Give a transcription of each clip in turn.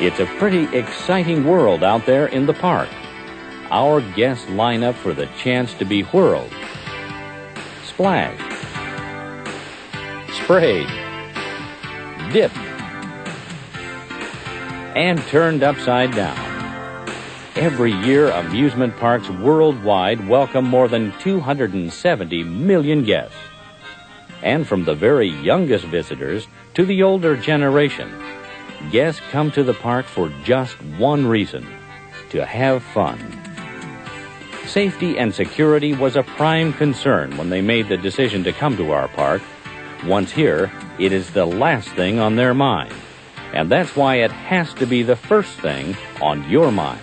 It's a pretty exciting world out there in the park. Our guests line up for the chance to be whirled, splashed, sprayed, dipped, and turned upside down. Every year, amusement parks worldwide welcome more than 270 million guests. And from the very youngest visitors to the older generation, guests come to the park for just one reason: to have fun. Safety and security was a prime concern when they made the decision to come to our park. Once here, it is the last thing on their mind. And that's why it has to be the first thing on your mind.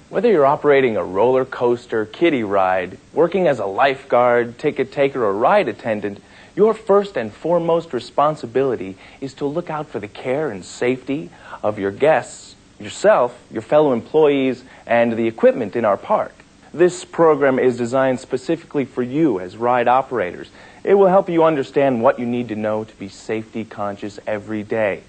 Whether you're operating a roller coaster, kiddie ride, working as a lifeguard, ticket taker, or ride attendant, your first and foremost responsibility is to look out for the care and safety of your guests, yourself, your fellow employees, and the equipment in our park. This program is designed specifically for you as ride operators. It will help you understand what you need to know to be safety conscious every day.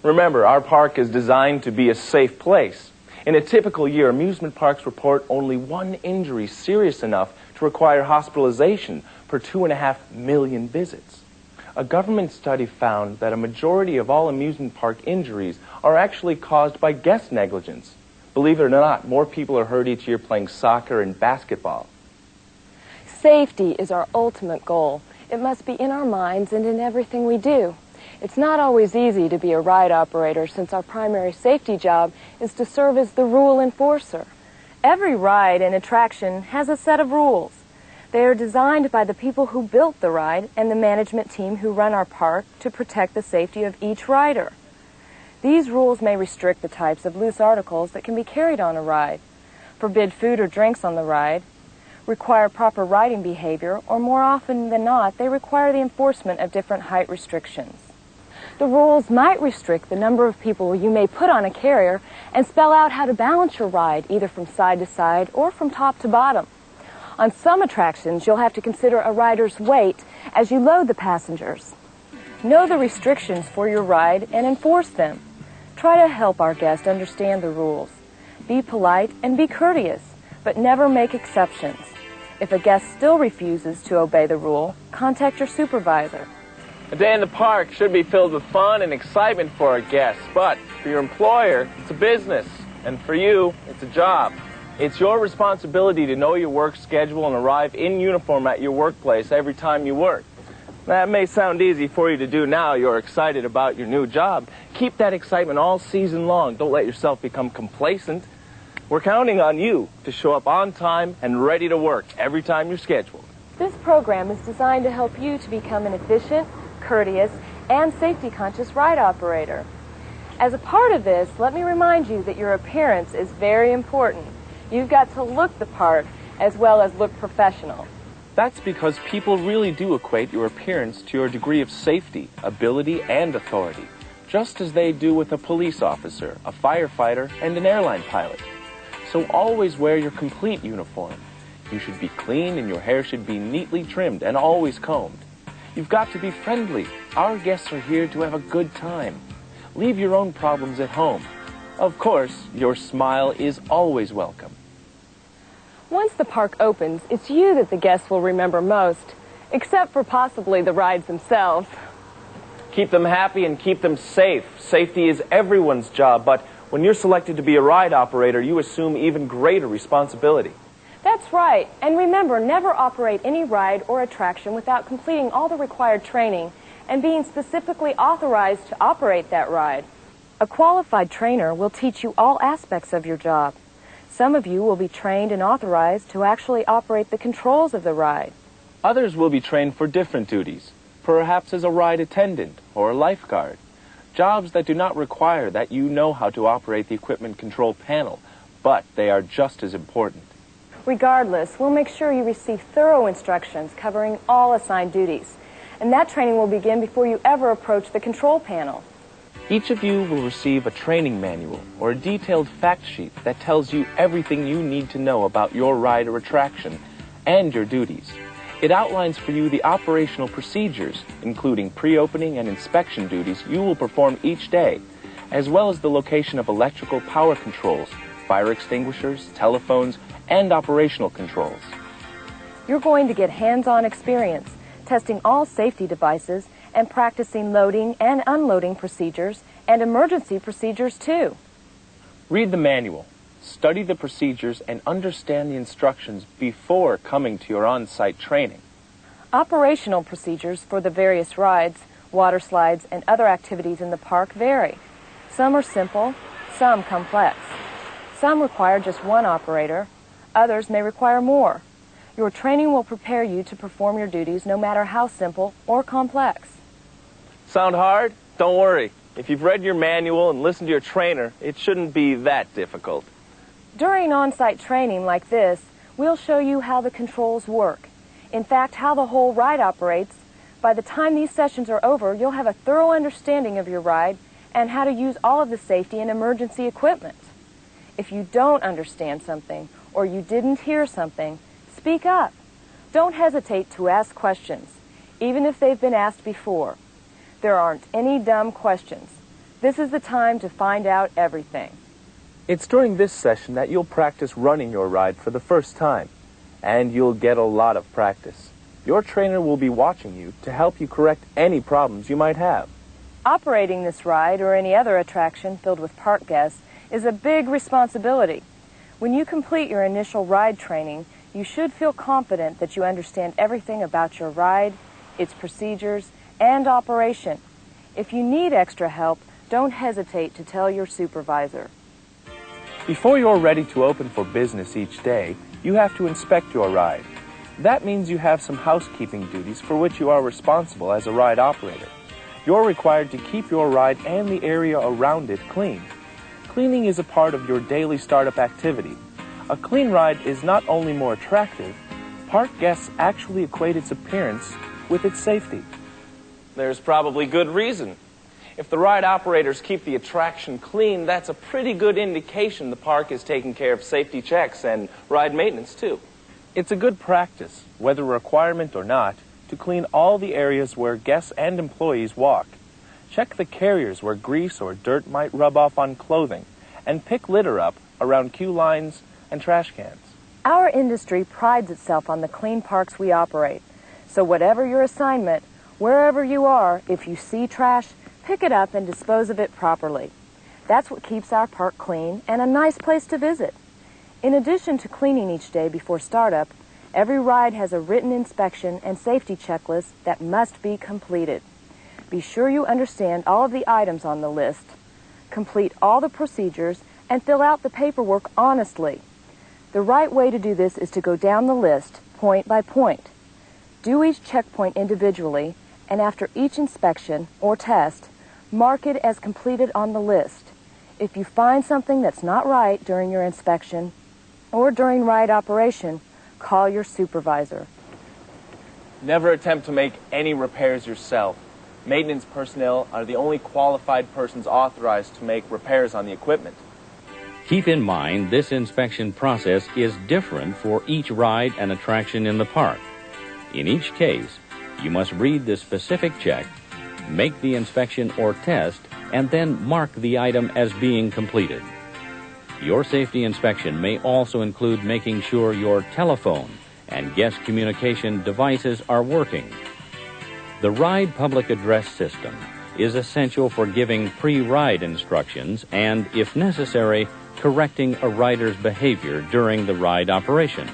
Remember, our park is designed to be a safe place. In a typical year, amusement parks report only one injury serious enough to require hospitalization per 2.5 million visits. A government study found that a majority of all amusement park injuries are actually caused by guest negligence. Believe it or not, more people are hurt each year playing soccer and basketball. Safety is our ultimate goal. It must be in our minds and in everything we do. It's not always easy to be a ride operator, since our primary safety job is to serve as the rule enforcer. Every ride and attraction has a set of rules. They are designed by the people who built the ride and the management team who run our park to protect the safety of each rider. These rules may restrict the types of loose articles that can be carried on a ride, forbid food or drinks on the ride, require proper riding behavior, or more often than not, they require the enforcement of different height restrictions. The rules might restrict the number of people you may put on a carrier and spell out how to balance your ride, either from side to side or from top to bottom. On some attractions, you'll have to consider a rider's weight as you load the passengers. Know the restrictions for your ride and enforce them. Try to help our guests understand the rules. Be polite and be courteous, but never make exceptions. If a guest still refuses to obey the rule, contact your supervisor. A day in the park should be filled with fun and excitement for our guests, but for your employer, it's a business, and for you, it's a job. It's your responsibility to know your work schedule and arrive in uniform at your workplace every time you work. That may sound easy for you to do now. You're excited about your new job. Keep that excitement all season long. Don't let yourself become complacent. We're counting on you to show up on time and ready to work every time you're scheduled. This program is designed to help you to become an efficient, courteous, and safety-conscious ride operator. As a part of this, let me remind you that your appearance is very important. You've got to look the part as well as look professional. That's because people really do equate your appearance to your degree of safety, ability, and authority, just as they do with a police officer, a firefighter, and an airline pilot. So always wear your complete uniform. You should be clean and your hair should be neatly trimmed and always combed. You've got to be friendly. Our guests are here to have a good time. Leave your own problems at home. Of course, your smile is always welcome. Once the park opens, it's you that the guests will remember most, except for possibly the rides themselves. Keep them happy and keep them safe. Safety is everyone's job, but when you're selected to be a ride operator, you assume even greater responsibility. That's right. And remember, never operate any ride or attraction without completing all the required training and being specifically authorized to operate that ride. A qualified trainer will teach you all aspects of your job. Some of you will be trained and authorized to actually operate the controls of the ride. Others will be trained for different duties, perhaps as a ride attendant or a lifeguard. Jobs that do not require that you know how to operate the equipment control panel, but they are just as important. Regardless, we'll make sure you receive thorough instructions covering all assigned duties, and that training will begin before you ever approach the control panel. Each of you will receive a training manual or a detailed fact sheet that tells you everything you need to know about your ride or attraction and your duties. It outlines for you the operational procedures, including pre-opening and inspection duties you will perform each day, as well as the location of electrical power controls, fire extinguishers, telephones, and operational controls. You're going to get hands-on experience testing all safety devices and practicing loading and unloading procedures and emergency procedures too. Read the manual, study the procedures, and understand the instructions before coming to your on-site training. Operational procedures for the various rides, water slides, and other activities in the park vary. Some are simple, some complex. Some require just one operator, others may require more. Your training will prepare you to perform your duties no matter how simple or complex. Sound hard? Don't worry. If you've read your manual and listened to your trainer, it shouldn't be that difficult. During on-site training like this, we'll show you how the controls work. In fact, how the whole ride operates. By the time these sessions are over, you'll have a thorough understanding of your ride and how to use all of the safety and emergency equipment. If you don't understand something or you didn't hear something, speak up. Don't hesitate to ask questions, even if they've been asked before. There aren't any dumb questions. This is the time to find out everything. It's during this session that you'll practice running your ride for the first time, and you'll get a lot of practice. Your trainer will be watching you to help you correct any problems you might have. Operating this ride or any other attraction filled with park guests is a big responsibility. When you complete your initial ride training, you should feel confident that you understand everything about your ride, its procedures, and operation. If you need extra help, don't hesitate to tell your supervisor. Before you're ready to open for business each day, you have to inspect your ride. That means you have some housekeeping duties for which you are responsible as a ride operator. You're required to keep your ride and the area around it clean. Cleaning is a part of your daily startup activity. A clean ride is not only more attractive, park guests actually equate its appearance with its safety. There's probably good reason. If the ride operators keep the attraction clean, that's a pretty good indication the park is taking care of safety checks and ride maintenance too. It's a good practice, whether a requirement or not, to clean all the areas where guests and employees walk. Check the carriers where grease or dirt might rub off on clothing, and pick litter up around queue lines and trash cans. Our industry prides itself on the clean parks we operate. So whatever your assignment, wherever you are, if you see trash, pick it up and dispose of it properly. That's what keeps our park clean and a nice place to visit. In addition to cleaning each day before startup, every ride has a written inspection and safety checklist that must be completed. Be sure you understand all of the items on the list, complete all the procedures, and fill out the paperwork honestly. The right way to do this is to go down the list, point by point. Do each checkpoint individually, and after each inspection or test, mark it as completed on the list. If you find something that's not right during your inspection or during ride operation, call your supervisor. Never attempt to make any repairs yourself. Maintenance personnel are the only qualified persons authorized to make repairs on the equipment. Keep in mind this inspection process is different for each ride and attraction in the park. In each case, you must read the specific check, make the inspection or test, and then mark the item as being completed. Your safety inspection may also include making sure your telephone and guest communication devices are working. The Ride Public Address System is essential for giving pre-ride instructions and, if necessary, correcting a rider's behavior during the ride operation.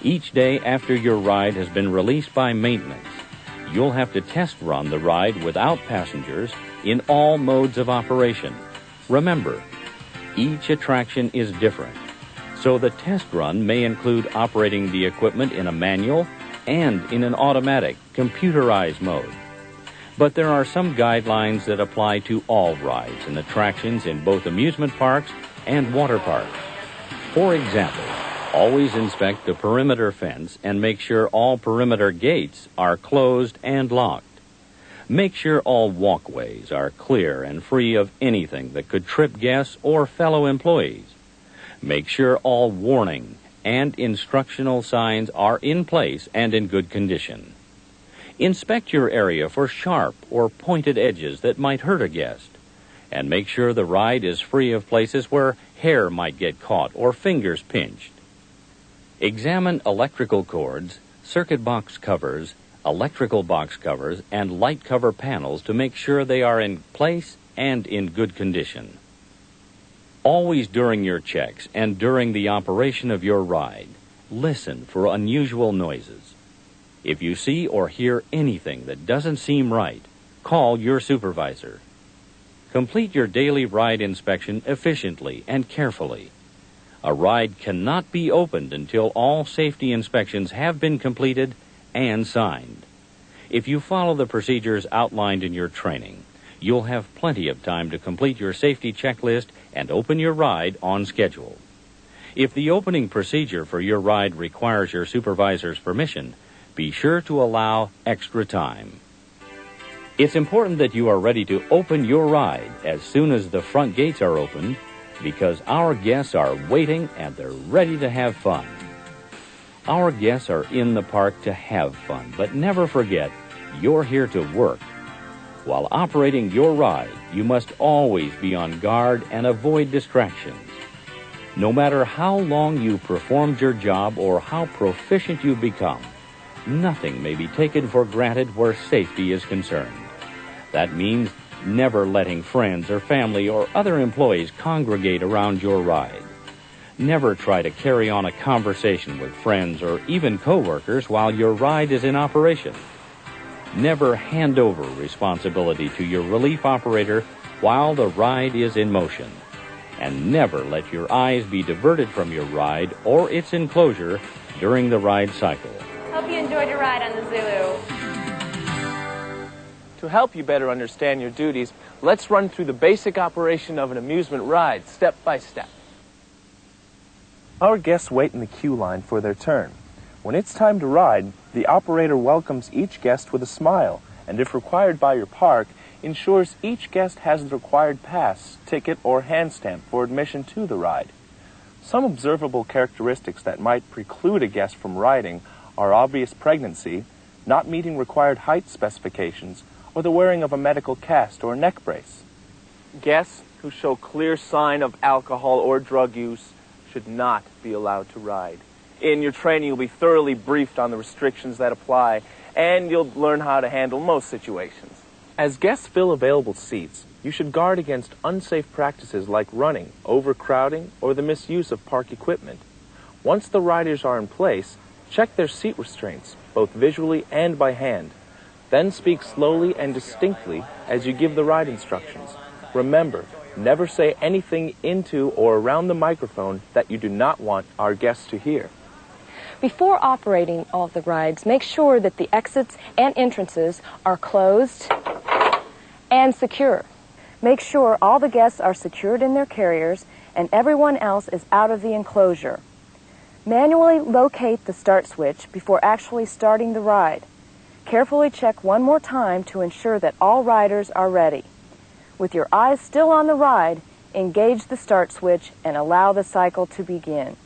Each day after your ride has been released by maintenance, you'll have to test run the ride without passengers in all modes of operation. Remember, each attraction is different, so the test run may include operating the equipment in a manual and in an automatic, computerized mode. But there are some guidelines that apply to all rides and attractions in both amusement parks and water parks. For example, always inspect the perimeter fence and make sure all perimeter gates are closed and locked. Make sure all walkways are clear and free of anything that could trip guests or fellow employees. Make sure all warning and instructional signs are in place and in good condition. Inspect your area for sharp or pointed edges that might hurt a guest. And make sure the ride is free of places where hair might get caught or fingers pinched. Examine electrical cords, circuit box covers, electrical box covers, and light cover panels to make sure they are in place and in good condition. Always during your checks and during the operation of your ride, listen for unusual noises. If you see or hear anything that doesn't seem right, call your supervisor. Complete your daily ride inspection efficiently and carefully. A ride cannot be opened until all safety inspections have been completed and signed. If you follow the procedures outlined in your training, you'll have plenty of time to complete your safety checklist and open your ride on schedule. If the opening procedure for your ride requires your supervisor's permission, be sure to allow extra time. It's important that you are ready to open your ride as soon as the front gates are opened, because our guests are waiting and they're ready to have fun. Our guests are in the park to have fun, but never forget, you're here to work. While operating your ride, you must always be on guard and avoid distractions. No matter how long you performed your job or how proficient you become, nothing may be taken for granted where safety is concerned. That means never letting friends or family or other employees congregate around your ride. Never try to carry on a conversation with friends or even coworkers while your ride is in operation. Never hand over responsibility to your relief operator while the ride is in motion. And never let your eyes be diverted from your ride or its enclosure during the ride cycle. Hope you enjoyed your ride on the Zulu. To help you better understand your duties, let's run through the basic operation of an amusement ride, step by step. Our guests wait in the queue line for their turn. When it's time to ride, the operator welcomes each guest with a smile, and if required by your park, ensures each guest has the required pass, ticket, or hand stamp for admission to the ride. Some observable characteristics that might preclude a guest from riding are obvious pregnancy, not meeting required height specifications, or the wearing of a medical cast or neck brace. Guests who show clear sign of alcohol or drug use should not be allowed to ride. In your training, you'll be thoroughly briefed on the restrictions that apply, and you'll learn how to handle most situations. As guests fill available seats, you should guard against unsafe practices like running, overcrowding, or the misuse of park equipment. Once the riders are in place, check their seat restraints, both visually and by hand. Then speak slowly and distinctly as you give the ride instructions. Remember, never say anything into or around the microphone that you do not want our guests to hear. Before operating all of the rides, make sure that the exits and entrances are closed and secure. Make sure all the guests are secured in their carriers and everyone else is out of the enclosure. Manually locate the start switch before actually starting the ride. Carefully check one more time to ensure that all riders are ready. With your eyes still on the ride, engage the start switch and allow the cycle to begin.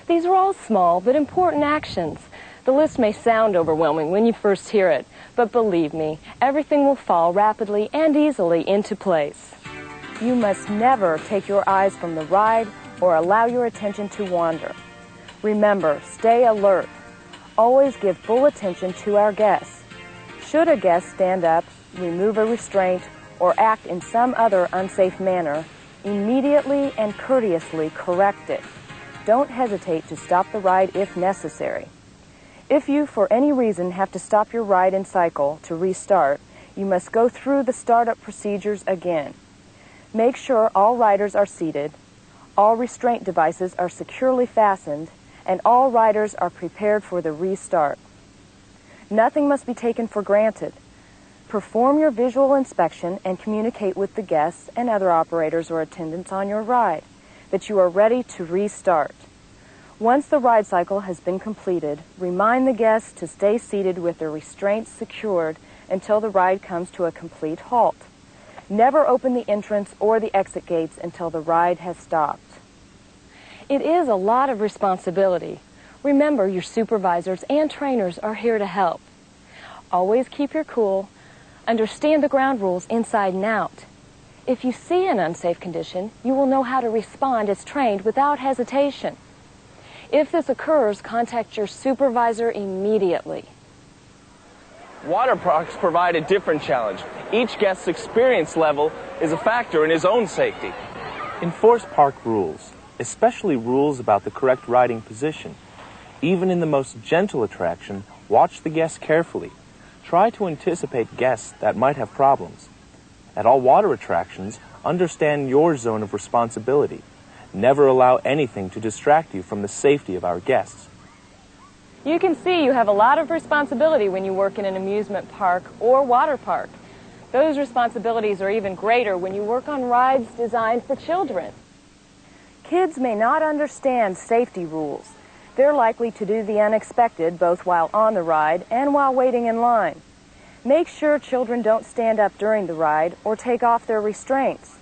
These are all small but important actions. The list may sound overwhelming when you first hear it, but believe me, everything will fall rapidly and easily into place. You must never take your eyes from the ride or allow your attention to wander. Remember, stay alert. Always give full attention to our guests. Should a guest stand up, remove a restraint, or act in some other unsafe manner, immediately and courteously correct it. Don't hesitate to stop the ride if necessary. If you, for any reason, have to stop your ride and cycle to restart, you must go through the startup procedures again. Make sure all riders are seated, all restraint devices are securely fastened, and all riders are prepared for the restart. Nothing must be taken for granted. Perform your visual inspection and communicate with the guests and other operators or attendants on your ride that you are ready to restart. Once the ride cycle has been completed, remind the guests to stay seated with their restraints secured until the ride comes to a complete halt. Never open the entrance or the exit gates until the ride has stopped. It is a lot of responsibility. Remember, your supervisors and trainers are here to help. Always keep your cool. Understand the ground rules inside and out. If you see an unsafe condition, you will know how to respond as trained without hesitation. If this occurs, contact your supervisor immediately. Water parks provide a different challenge. Each guest's experience level is a factor in his own safety. Enforce park rules, especially rules about the correct riding position. Even in the most gentle attraction, watch the guests carefully. Try to anticipate guests that might have problems. At all water attractions, understand your zone of responsibility. Never allow anything to distract you from the safety of our guests. You can see you have a lot of responsibility when you work in an amusement park or water park. Those responsibilities are even greater when you work on rides designed for children. Kids may not understand safety rules. They're likely to do the unexpected both while on the ride and while waiting in line. Make sure children don't stand up during the ride or take off their restraints.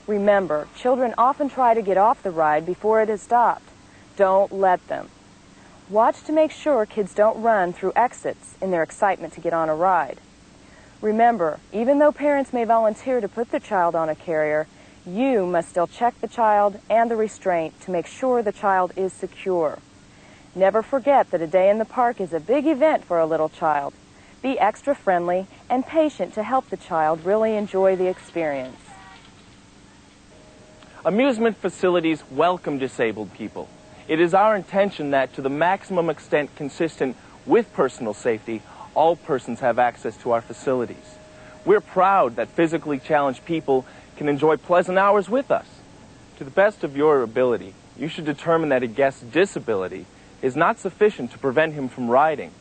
Remember, children often try to get off the ride before it has stopped. Don't let them. Watch to make sure kids don't run through exits in their excitement to get on a ride. Remember, even though parents may volunteer to put their child on a carrier, you must still check the child and the restraint to make sure the child is secure. Never forget that a day in the park is a big event for a little child. Be extra friendly and patient to help the child really enjoy the experience. Amusement facilities welcome disabled people. It is our intention that, to the maximum extent consistent with personal safety, all persons have access to our facilities. We're proud that physically challenged people can enjoy pleasant hours with us. To the best of your ability, you should determine that a guest's disability is not sufficient to prevent him from riding.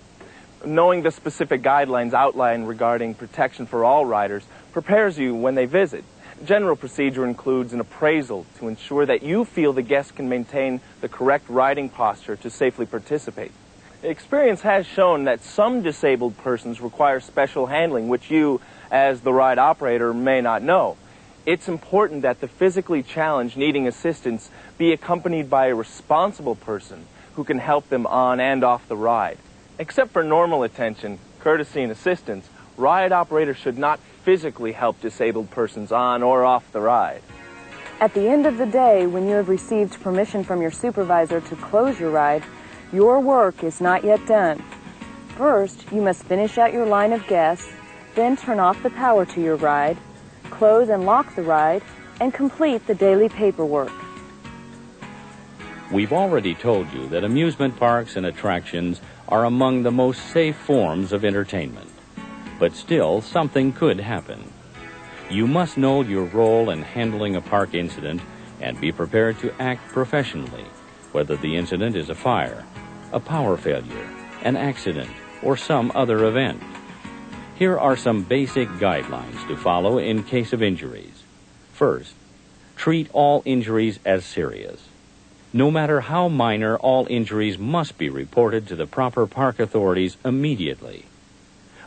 Knowing the specific guidelines outlined regarding protection for all riders prepares you when they visit. General procedure includes an appraisal to ensure that you feel the guest can maintain the correct riding posture to safely participate. Experience has shown that some disabled persons require special handling, which you, as the ride operator, may not know. It's important that the physically challenged needing assistance be accompanied by a responsible person who can help them on and off the ride. Except for normal attention, courtesy, and assistance, ride operators should not physically help disabled persons on or off the ride. At the end of the day, when you have received permission from your supervisor to close your ride, your work is not yet done. First, you must finish out your line of guests, then turn off the power to your ride, close and lock the ride, and complete the daily paperwork. We've already told you that amusement parks and attractions are among the most safe forms of entertainment. But still, something could happen. You must know your role in handling a park incident and be prepared to act professionally, whether the incident is a fire, a power failure, an accident, or some other event. Here are some basic guidelines to follow in case of injuries. First, treat all injuries as serious. No matter how minor, all injuries must be reported to the proper park authorities immediately.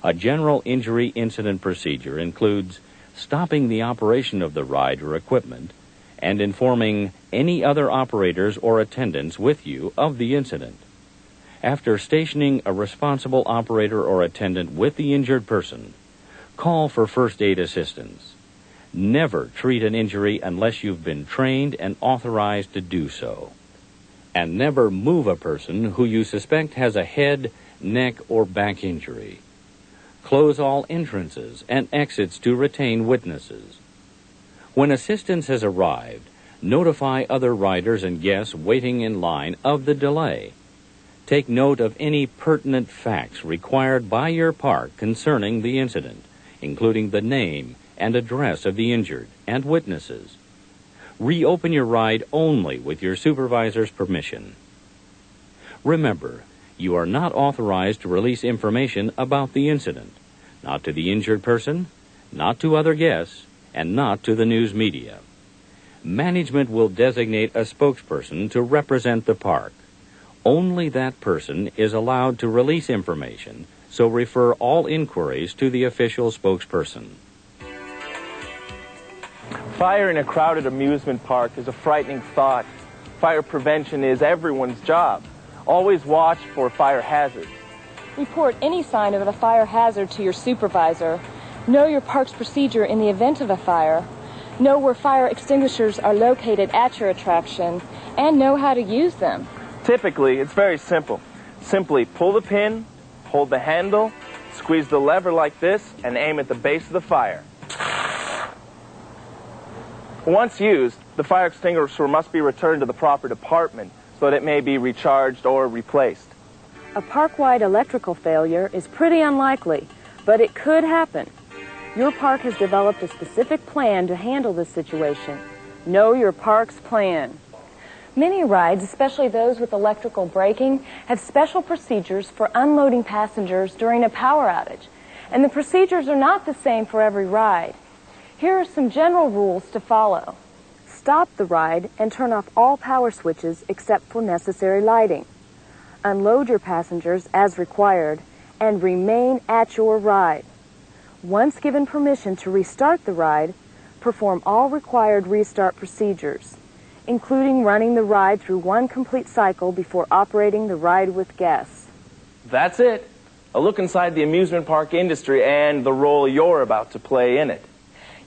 A general injury incident procedure includes stopping the operation of the ride or equipment and informing any other operators or attendants with you of the incident. After stationing a responsible operator or attendant with the injured person, call for first aid assistance. Never treat an injury unless you've been trained and authorized to do so. And never move a person who you suspect has a head, neck, or back injury. Close all entrances and exits to retain witnesses. When assistance has arrived, notify other riders and guests waiting in line of the delay. Take note of any pertinent facts required by your park concerning the incident, including the name and address of the injured and witnesses. Reopen your ride only with your supervisor's permission. Remember, you are not authorized to release information about the incident, not to the injured person, not to other guests, and not to the news media. Management will designate a spokesperson to represent the park. Only that person is allowed to release information, so refer all inquiries to the official spokesperson. Fire in a crowded amusement park is a frightening thought. Fire prevention is everyone's job. Always watch for fire hazards. Report any sign of a fire hazard to your supervisor. Know your park's procedure in the event of a fire. know where fire extinguishers are located at your attraction, and know how to use them. Typically, it's very simple. Simply pull the pin, hold the handle, squeeze the lever like this, and aim at the base of the fire. Once used, the fire extinguisher must be returned to the proper department so that it may be recharged or replaced. A park-wide electrical failure is pretty unlikely, but it could happen. Your park has developed a specific plan to handle this situation. Know your park's plan. Many rides, especially those with electrical braking, have special procedures for unloading passengers during a power outage. And the procedures are not the same for every ride. Here are some general rules to follow. Stop the ride and turn off all power switches except for necessary lighting. Unload your passengers as required and remain at your ride. Once given permission to restart the ride, perform all required restart procedures, including running the ride through one complete cycle before operating the ride with guests. That's it. A look inside the amusement park industry and the role you're about to play in it.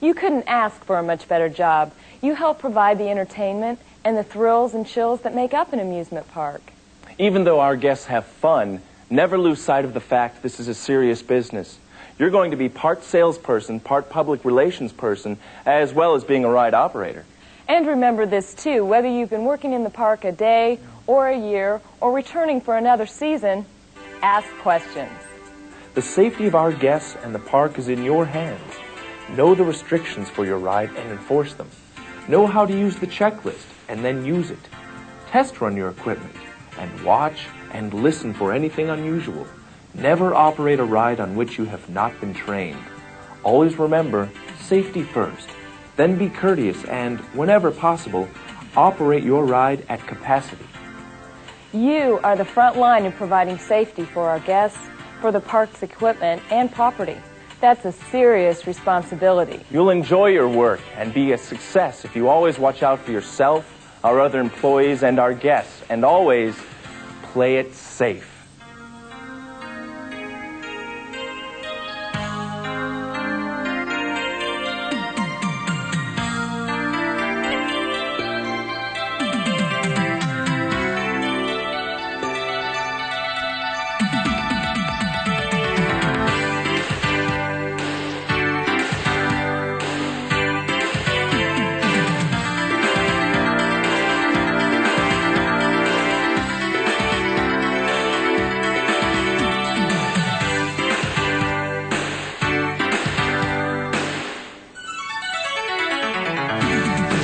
You couldn't ask for a much better job. You help provide the entertainment and the thrills and chills that make up an amusement park. Even though our guests have fun, never lose sight of the fact this is a serious business. You're going to be part salesperson, part public relations person, as well as being a ride operator. And remember this too, whether you've been working in the park a day or a year or returning for another season, ask questions. The safety of our guests and the park is in your hands. Know the restrictions for your ride and enforce them. Know how to use the checklist and then use it. Test run your equipment and watch and listen for anything unusual. Never operate a ride on which you have not been trained. Always remember, safety first. Then be courteous and, whenever possible, operate your ride at capacity. You are the front line in providing safety for our guests, for the park's equipment and property. That's a serious responsibility. You'll enjoy your work and be a success if you always watch out for yourself, our other employees, and our guests, and always play it safe.